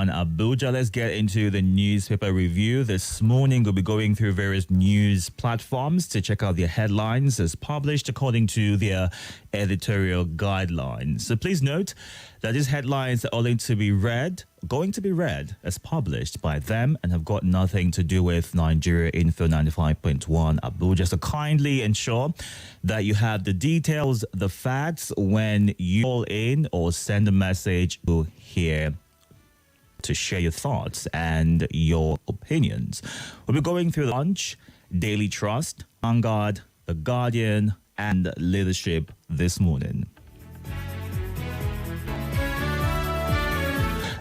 on Abuja. Let's get into the newspaper review. This morning, we'll be going through various news platforms to check out their headlines as published according to their editorial guidelines. So please note that these headlines are only going to be read as published by them and have got nothing to do with Nigeria Info 95.1 Abuja. So kindly ensure that you have the details, the facts when you call in or send a message here to share your thoughts and your opinions. We'll be going through the Punch, Daily Trust, Vanguard, The Guardian, and Leadership this morning.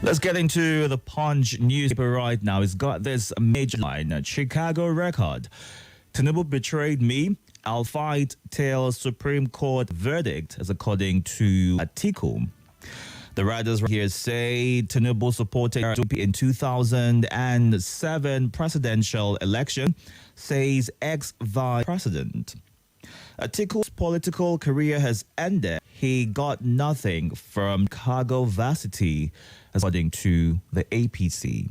Let's get into the Punch newspaper right now. It's got this major line, Chicago record. Tinubu betrayed me. I'll fight till Supreme Court verdict, as according to Atiku. The writers here say Tinubu supported in 2007 presidential election, says ex-vice president. Atiku's political career has ended. He got nothing from Chicago Varsity, according to the APC.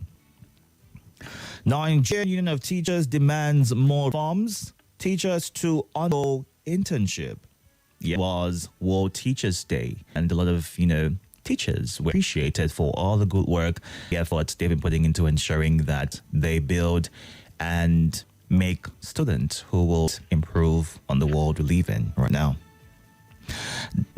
Nigerian Union of Teachers demands more reforms. Teachers to undergo internship. It was World Teachers Day, and a lot of, teachers were appreciated for all the good work, the efforts they've been putting into ensuring that they build and make students who will improve on the world we live in right now.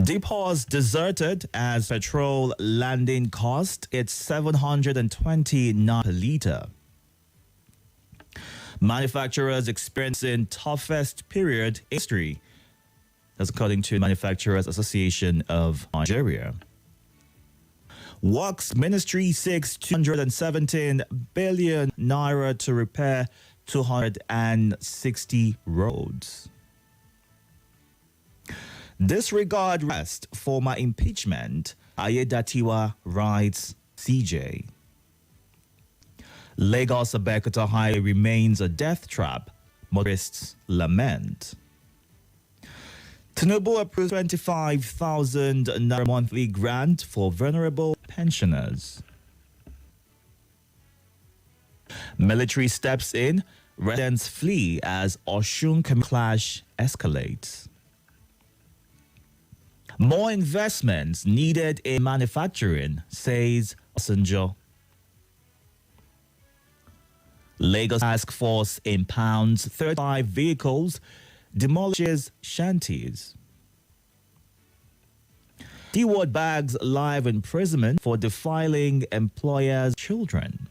Depots deserted as petrol landing cost. It's 729 per litre. Manufacturers experiencing toughest period in history. That's according to Manufacturers Association of Nigeria. Works Ministry seeks 217 billion naira to repair 260 roads. Disregard rest for my impeachment, Ayedatiwa writes CJ. Lagos-Abeokuta Highway remains a death trap, motorists lament. Tinubu approves 25,000 naira monthly grant for vulnerable pensioners. Military steps in, residents flee as Osun clash escalates. More investments needed in manufacturing, says Osunjo. Lagos Task Force impounds 35 vehicles, demolishes shanties. D-Ward bags live imprisonment for defiling employers' children.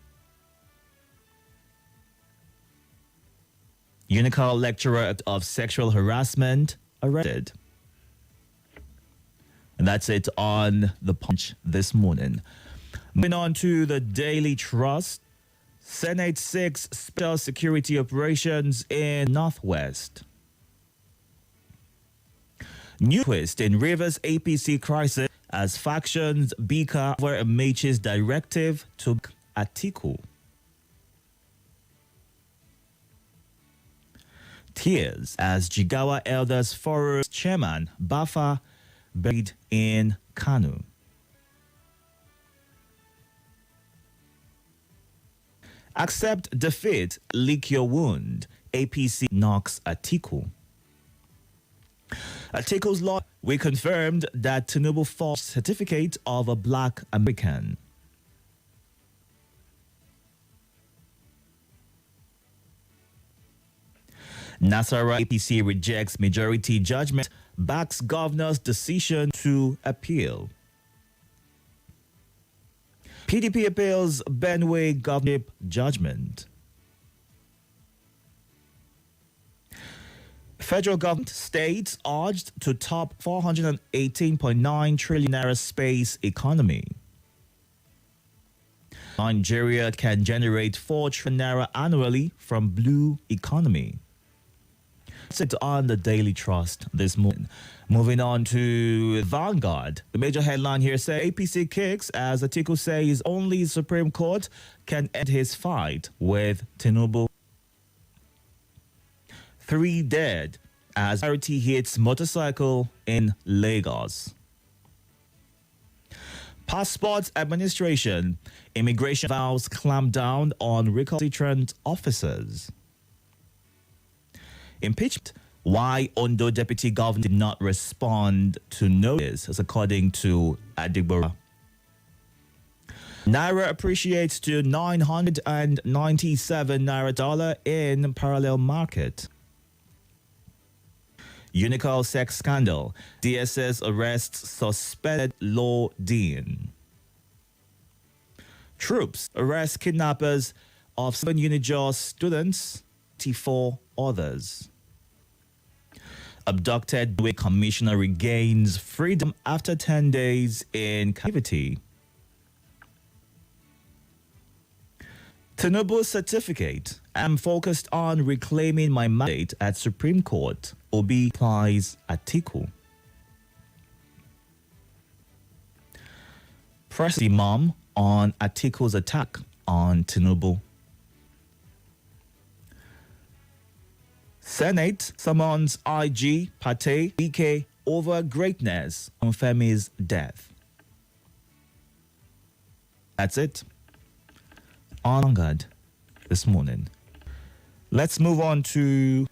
Unical lecturer of sexual harassment arrested. And that's it on The Punch this morning. Moving on to the Daily Trust. Senate seeks special security operations in Northwest. New twist in Rivers APC crisis as factions bicker over Amaechi's directive to Atiku. Tears as Jigawa Elders Forum's chairman Bafa buried in Kanu. Accept defeat, lick your wound. APC knocks Atiku. Atiku's law, we confirmed that Tinubu forged certificate of a black American. Nasarawa APC rejects majority judgment, backs governor's decision to appeal. PDP appeals Benue governorship judgment. Federal government states urged to top 418.9 trillion naira space economy. Nigeria can generate 4 trillion naira annually from blue economy. It's on the Daily Trust this morning. Moving on to Vanguard. The major headline here says APC kicks as Atiku says only Supreme Court can end his fight with Tinubu. 3 dead as RT hits motorcycle in Lagos. Passport Administration, immigration vows clamp down on recalcitrant officers. Impeachment, why Ondo Deputy Governor did not respond to notice, as according to Adigbora. Naira appreciates to 997 Naira dollar in parallel market. Unicol sex scandal. DSS arrests suspended law dean. Troops arrest kidnappers of 7 Unijos students, 24 others. Abducted Dwe commissioner regains freedom after 10 days in captivity. Tinubu certificate. I'm focused on reclaiming my mandate at Supreme Court. Obi applies Atiku. Press Imam on Atiku's attack on Tinubu. Senate summons IG, Pate, BK over greatness on Femi's death. That's it. On guard this morning. Let's move on to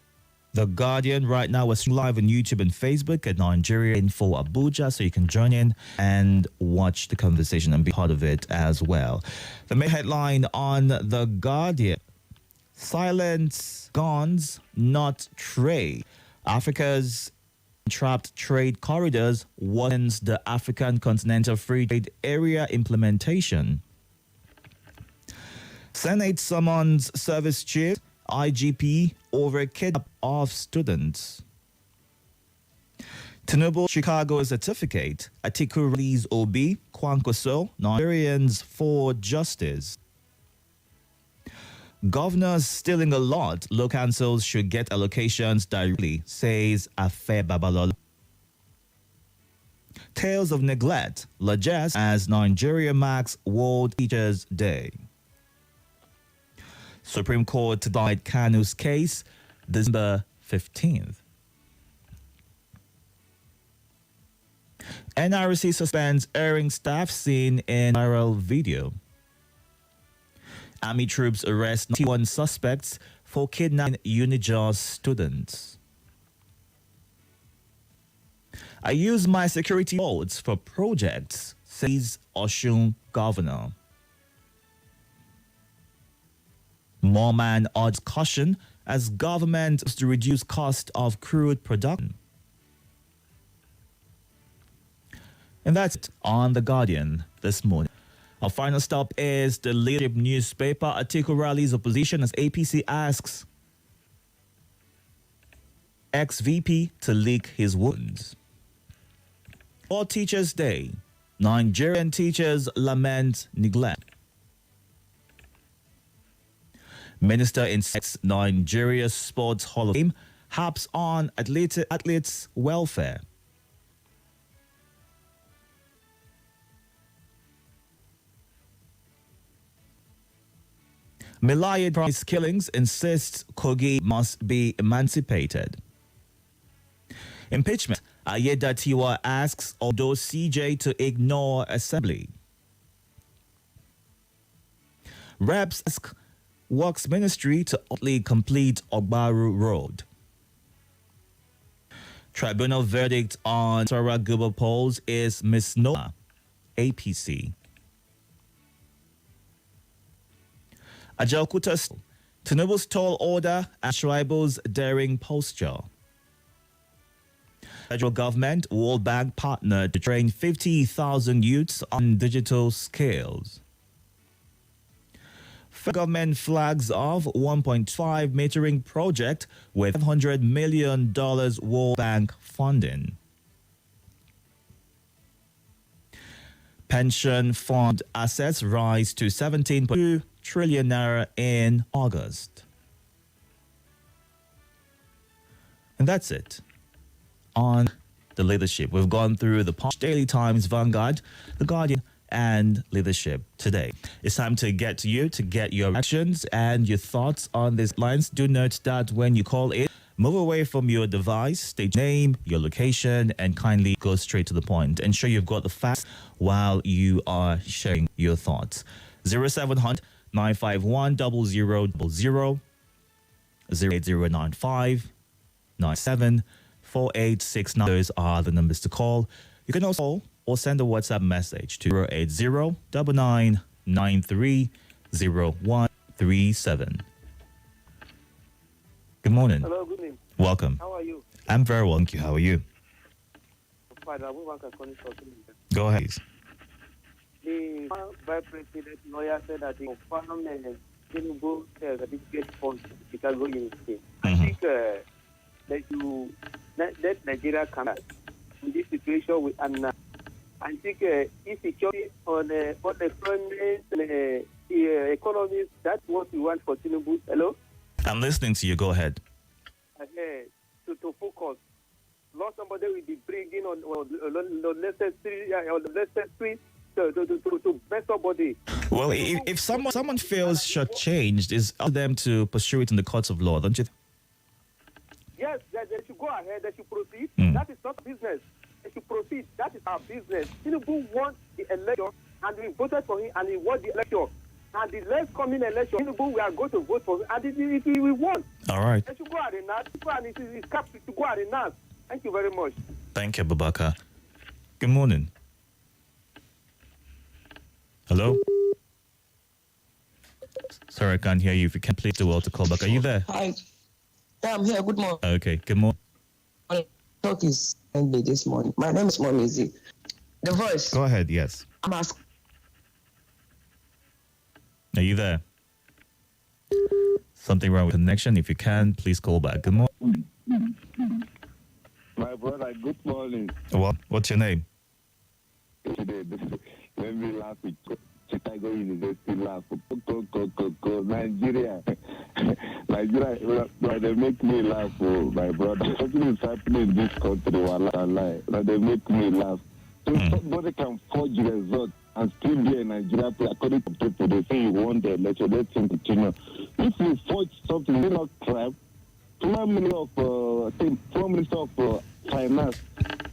The Guardian. Right now, we're live on YouTube and Facebook at Nigeria Info Abuja, so you can join in and watch the conversation and be part of it as well. The main headline on The Guardian: silence guns, not trade. Africa's trapped trade corridors worsens the African Continental Free Trade Area implementation. Senate summons service chief, IGP over kidnap of students. Tinubu Chicago certificate. Atiku release Obi, Kwankwaso, Nigerians for justice. Governors stealing a lot. Local councils should get allocations directly, says Afe Babalola. Tales of neglect. Largesse as Nigeria marks World Teachers' Day. Supreme Court denied Kanu's case December 15th. NRC suspends airing staff seen in viral video. Army troops arrest 91 suspects for kidnapping Unijos students. I use my security votes for projects, says Osun governor. Moorman odds caution as government to reduce cost of crude production. And that's it on The Guardian this morning. Our final stop is the Leadership newspaper. Atiku rallies opposition as APC asks ex-VP to leak his wounds. For Teachers' Day, Nigerian teachers lament neglect. Minister insists Nigeria Sports Hall of Fame harps on athletes' welfare. Milayed price killings insists Kogi must be emancipated. Impeachment. Ayedatiwa asks Odo CJ to ignore assembly. Reps ask Works Ministry to utterly complete Ogbaru Road. Tribunal verdict on Sora Gubo polls is misnomer. APC. Ajalkuta Tinubu's tall order and Shribal's daring posture. Federal government World Bank partner to train 50,000 youths on digital skills. Federal government flags off 1.5 metering project with $500 million World Bank funding. Pension fund assets rise to 17.2 trillion naira in August. And that's it on the leadership. We've gone through the Punch, Daily Times, Vanguard, The Guardian, and Leadership today. It's time to get to you to get your reactions and your thoughts on these lines. Do note that when you call in, Move away from your device, state your name, your location, and kindly go straight to the point. Ensure you've got the facts while you are sharing your thoughts. 0700 951 0000 08095 97 4869. Those are the numbers to call. You can also call or send a WhatsApp message to 080 9993 0137. Good morning. Hello, good evening. Welcome. How are you? I'm very well, thank you. How are you? Go ahead. The Vice President lawyer said that the confirmed Tinubu certificate for Chicago University. I think that you let Nigeria come out in this situation with Anna. I think insecurity on the employment and the economy, that's what we want for Tinubu. Hello? I'm listening to you. Go ahead. To focus. Not somebody will be bringing on the necessary to best somebody. Well, if someone feels shortchanged, it's up to them to pursue it in the courts of law, don't you? Yes, they should go ahead. They should proceed. That is not business. They should proceed. That is our business. Tinubu won the election, and we voted for him, and he won the election. And the next coming election, Tinubu, we are going to vote for him, and if he will won. All right. They should go ahead and it is capped to go ahead and Thank you very much. Thank you, Babaka. Good morning. Hello? Sorry, I can't hear you. If you can, please do well to call back. Are you there? Hi. Yeah, I'm here. Good morning. Okay, good morning. My talk is ended this morning. My name is Momizi. The voice. Go ahead, yes. I'm asking. Are you there? Something wrong with connection. If you can, please call back. Good morning. My brother, good morning. What's your name? Today, let me laugh with Chicago University laugh. Nigeria. Nigeria, they make me laugh, my brother. Something is happening in this country, wallahi. They make me laugh. So somebody can forge results and still be a Nigeria player. According to people, they say you won the election. Let him continue. If you forge something, you not crime. Prime Minister of Finance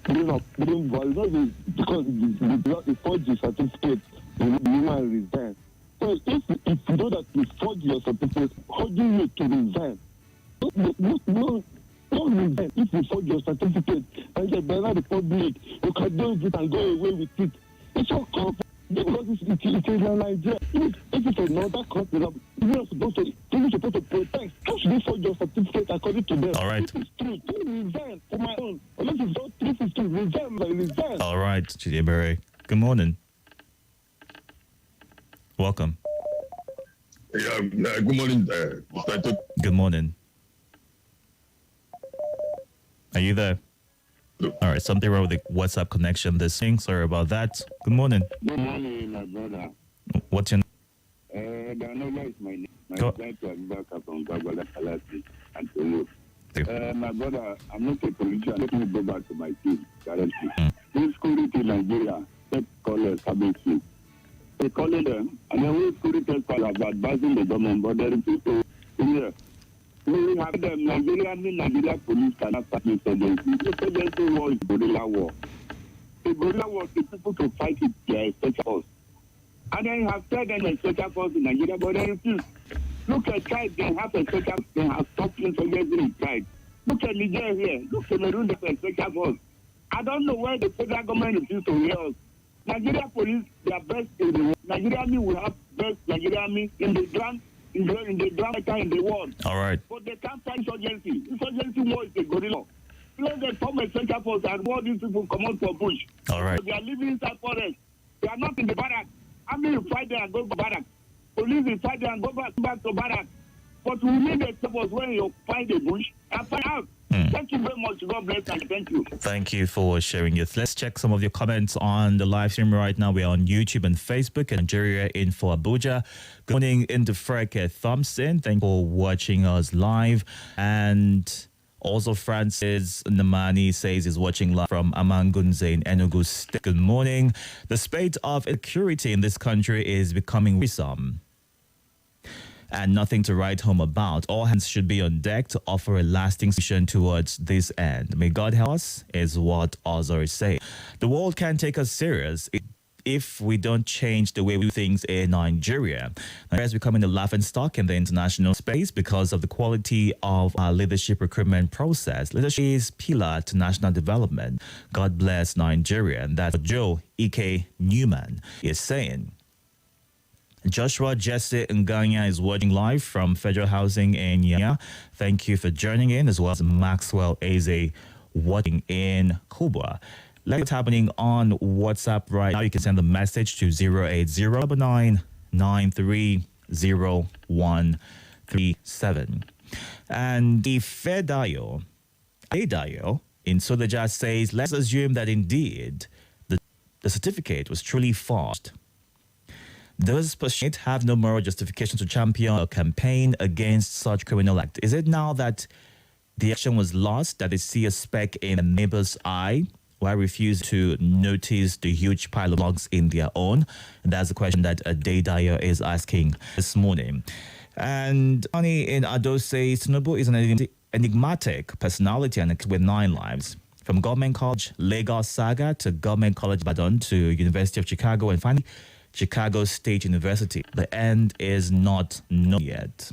didn't voice because the forged certificate, the woman resign. So if you know that you forge your certificate, how do you to resign? No resign. If you forge your certificate and the Benin Republic, you can do it and go away with it. It's so comfortable. Because it is in Nigeria. If it's another country, you're supposed to protest. How should you forge your certificate according to them? All right. If it's true, don't resign for my own. Unless it's not true, it's true. Resign. All right, Chidebere. Good morning. Welcome. Yeah, good morning, Mr. Itodo. Good morning. Are you there? No. All right, something wrong with the WhatsApp connection this thing. Sorry about that. Good morning. Good morning, my brother. What's your name? Danoma is my name. Go. My name is Abuja from Babala Kalasi and Tolu. Thank you. My brother, I'm not a politician. Let me go back to my team directly. Insecurity in Nigeria, let's call it Kabesi. They call it them, and then we security call about advising the government, but there are people here. We have them, Nigeria police cannot start insurgency. Insurgency war is guerrilla war. The guerrilla war is people to fight it, their special force. And then you have said them a special force in Nigeria, but they refuse. Look at Chad, they have a special force, they have stopped insurgency in Chad. Look at Nigeria here, look at Cameroon, they have a special force. I don't know why the federal government refuses to hear us. Nigeria police, they are best in the world. Nigeria army will have best Nigeria army in the ground. In the world. All right. But they can't fight insurgency. Insurgency war is a guerrilla. Let them form a central force and all these people come out for bush. All right. So they are living inside forest. They are not in the barrack. Army will fight there and go to barrack. Police will fight there and go back to barrack. But we need a support when you find a bush and find out. Thank you very much. God bless and thank you. Thank you for sharing it. Let's check some of your comments on the live stream right now. We're on YouTube and Facebook and Nigeria Info Abuja. Good morning, Indifreke Thompson. Thank you for watching us live. And also Francis Namani says he's watching live from Amangunze in Enugu State. Good morning. The spate of security in this country is becoming worrisome. and nothing to write home about. All hands should be on deck to offer a lasting solution towards this end. May God help us, is what Ozor is saying. The world can't take us serious if we don't change the way we do things in Nigeria. Nigeria is becoming a laughingstock in the international space because of the quality of our leadership recruitment process. Leadership is pillar to national development. God bless Nigeria. And that's what Joe E.K. Newman is saying. Joshua Jesse Nganya is watching live from Federal Housing in Yanya. Thank you for joining in, as well as Maxwell Eze watching in Kubwa. Like what's happening on WhatsApp right now, you can send a message to 08099300137. And the Fedayo in Sodaja says, let's assume that indeed the certificate was truly forged. Does Pashit have no moral justification to champion a campaign against such criminal act? Is it now that the action was lost that they see a speck in a neighbor's eye? Why refuse to notice the huge pile of logs in their own? And that's the question that Adedayo is asking this morning. And Ani in Ado says, Tinubu is an enigmatic personality and with 9 lives. From Government College Lagos Saga to Government College Badon to University of Chicago and finally Chicago State University. The end is not known yet.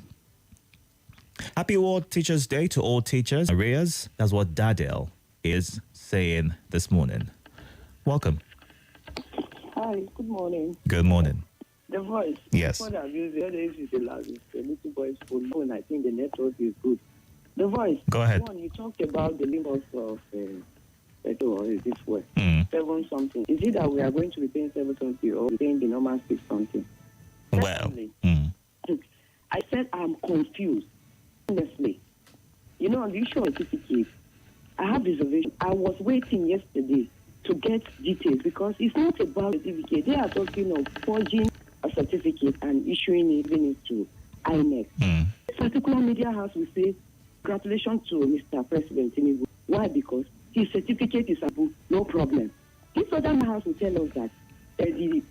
Happy World Teachers Day to all teachers. Arrears, that's what Dadel is saying this morning. Welcome. Hi, good morning. Good morning. The voice. Yes. What I've used the other is a little boy's phone. I think the network is good. The voice. Go ahead. One, you talked about the limit of petrol, or is this way? 7 something. Is it that we are going to be paying 7 something or paying the normal 6 something? Well, I said I'm confused. Honestly, you know, on the issue of certificate, I have reservation. I was waiting yesterday to get details because it's not about certificate. They are talking of forging a certificate and issuing it, giving it to INEC. This particular media house will say, congratulations to Mr. President Tinubu. Why? Because his certificate is above, no problem. This other house will tell us that the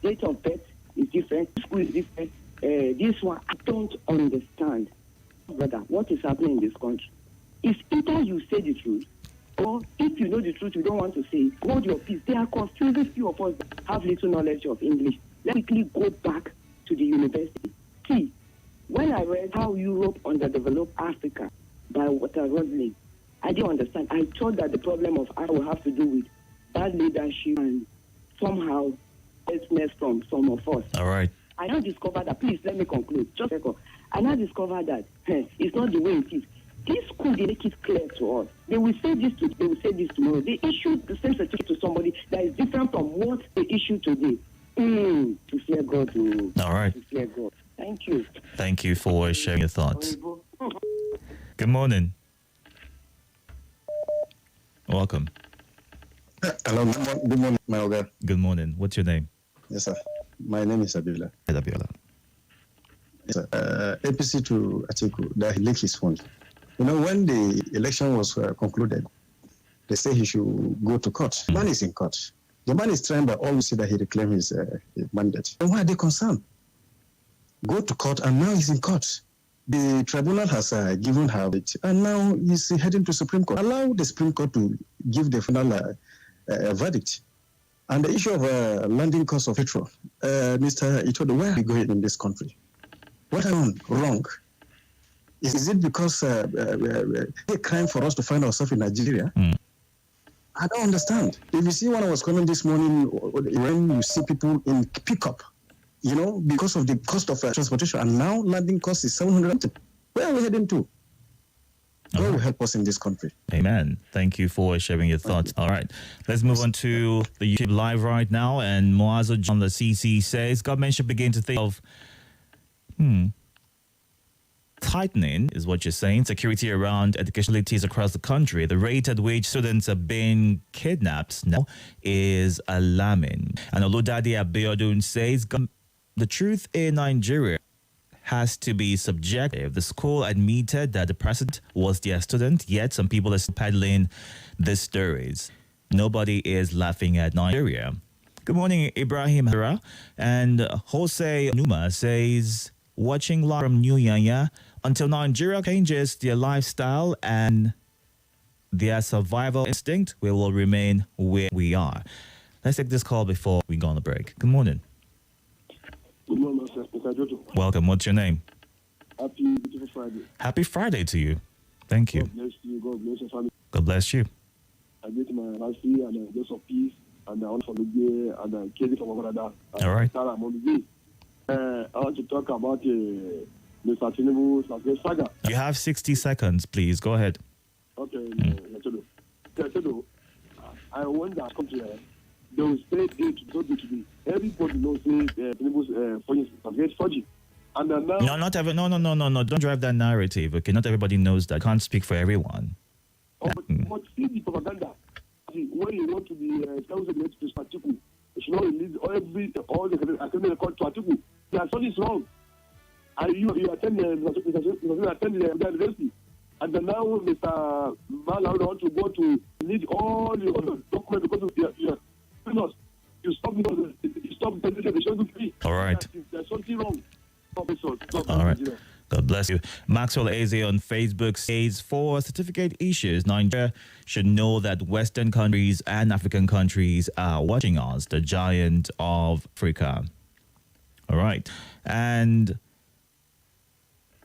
date of birth is different, school is different. This one, I don't understand. Brother, what is happening in this country? If either you say the truth, or if you know the truth, you don't want to say it, hold your peace. They are confusing few of us that have little knowledge of English. Let me quickly go back to the university. See, when I read How Europe Underdeveloped Africa by Walter Rodney, I didn't understand. I thought that the problem of Africa will have to do with bad leadership and somehow business from some of us. all right. I now discovered that, please let me conclude, just a second. I now discovered that it's not the way it is. This school, they make it clear to us. They will say this today, they will say this tomorrow. They issued the same certificate to somebody that is different from what they issued today. To fear God. All right. To fear God. Thank you. Thank you for sharing your thoughts. Good morning. Welcome. Hello, good morning, my Oga. Good morning. What's your name? Yes, sir. My name is Abila. Abiola. Yes, sir. APC to Atiku, that he leaked his phone. You know, when the election was concluded, they say he should go to court. The man is in court. The man is trying by all we see that he reclaimed his mandate. And why are they concerned? Go to court, and now he's in court. The tribunal has given her it, and now he's heading to Supreme Court. Allow the Supreme Court to give the final verdict. And the issue of landing cost of petrol, Mr. Itodo, where are we going in this country? What are we wrong? Is it because it's a crime for us to find ourselves in Nigeria? I don't understand. If you see when I was coming this morning, when you see people in pickup, you know, because of the cost of transportation, and now landing cost is 700. Where are we heading to? God will help us in this country. Amen. Thank you for sharing your thoughts. All right. Let's move on to the YouTube live right now. And Moazo John the CC says, government should begin to think of tightening, is what you're saying, security around educational facilities across the country. The rate at which students are being kidnapped now is alarming. And Oludade Abiodun says, the truth in Nigeria has to be subjective. The school admitted that the president was their student, yet some people are peddling these stories. Nobody is laughing at Nigeria. Good morning, Ibrahim Hara. And Jose Numa says, watching live from New Yanya. Until Nigeria changes their lifestyle and their survival instinct, we will remain where we are. Let's take this call before we go on the break. Good morning. Good morning, sir. Mr. Itodo. Welcome. What's your name? Happy beautiful Friday. Happy Friday to you. Thank you. God bless you. God bless your family. God bless you. I get my last year and I of peace and I want for the day and I care for my brother. All right. I want to talk about Mr. Tinubu's saga. You have 60 seconds, please. Go ahead. Okay, Itodo. I want that country. They will say it to today. Everybody knows Tinubu's forging. And now, No, not every. No. Don't drive that narrative. Okay, not everybody knows that. Can't speak for everyone. But see the propaganda. See, when you want to be self-regulated to Atiku, you should not release all the academic to Atiku. Their son is wrong. And you attend the university. And then now Mr. Mala want to go to need all the documents because of your criminals. You stop because you stop the show to free. All right. There's something wrong. All right. God bless you. Maxwell Eze on Facebook says, for certificate issues, Nigeria should know that Western countries and African countries are watching us, the giant of Africa. All right. And,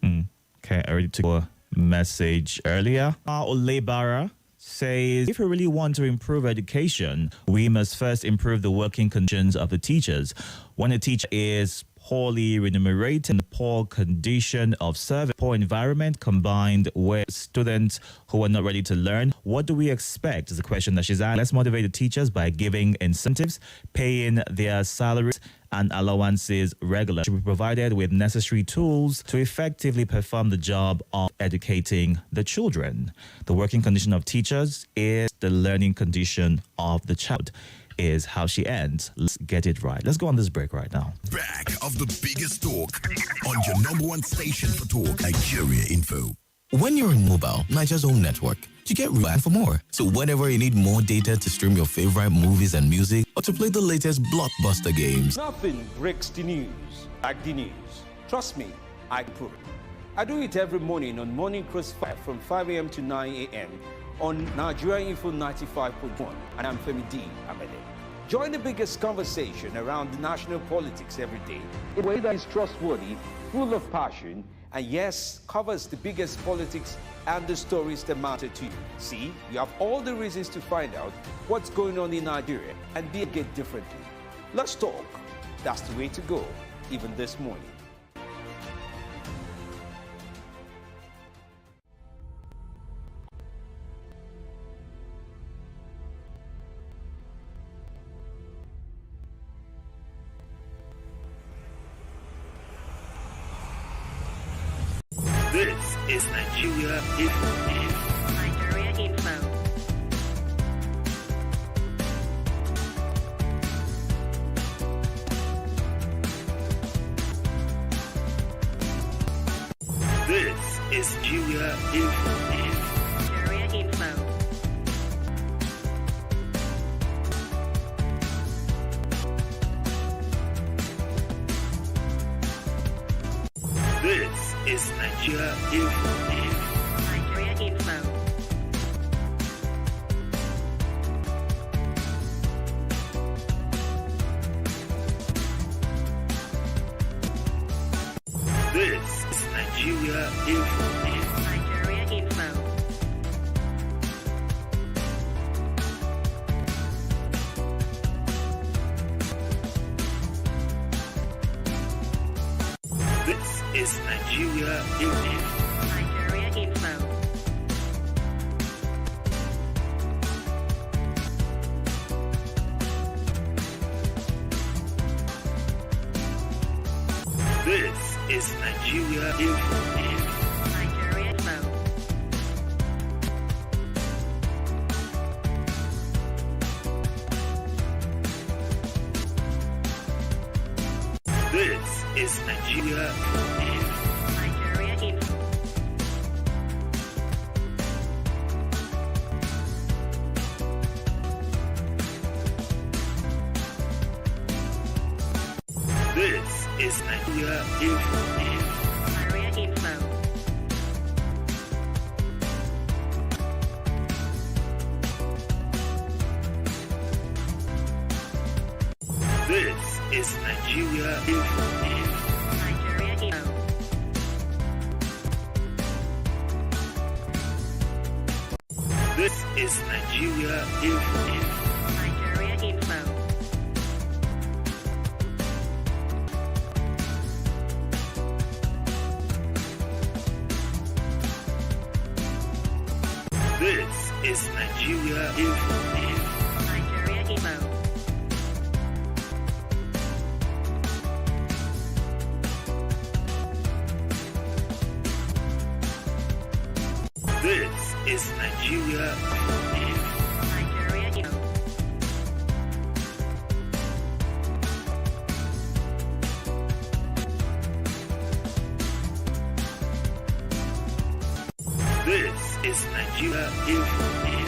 okay, I already took a message earlier. Olebara says, if we really want to improve education, we must first improve the working conditions of the teachers. When a teacher is poorly remunerated, the poor condition of service, poor environment combined with students who are not ready to learn, what do we expect is the question that she's asked. Let's motivate the teachers by giving incentives, paying their salaries and allowances regularly. Should be provided with necessary tools to effectively perform the job of educating the children. The working condition of teachers is the learning condition of the child, is how she ends. Let's get it right. Let's go on this break right now. Back of the biggest talk on your #1 station for talk, Nigeria Info. When you're in mobile, Nigeria's own network, you get real for more. So whenever you need more data to stream your favorite movies and music or to play the latest blockbuster games, nothing breaks the news like the news. Trust me, I can prove it. I do it every morning on Morning Crossfire from 5 a.m. to 9 a.m. on Nigeria Info 95.1, and I'm Femi D. Amede. Join the biggest conversation around national politics every day in a way that is trustworthy, full of passion, and yes, covers the biggest politics and the stories that matter to you. See, you have all the reasons to find out what's going on in Nigeria and be it differently. Let's talk. That's the way to go, even this morning. This is Nigeria Info. Nigeria Info. This is Nigeria Info. Nigeria Info. This is Nigeria Info. Nigeria Info. This is Nigeria Info. Nigeria Info. This is Nigeria Info. Nigeria Info. This is Nigeria Info. Nigeria Info. This is Nigeria Info. Nigeria Info. This is Nigeria Info. This is Nigeria Info. Nigeria Info. This is Nigeria Info. Nigeria Info. This is Nigeria Info. Nigeria Info. This is Nigeria Info. Nigeria Info. This is Nigeria Info.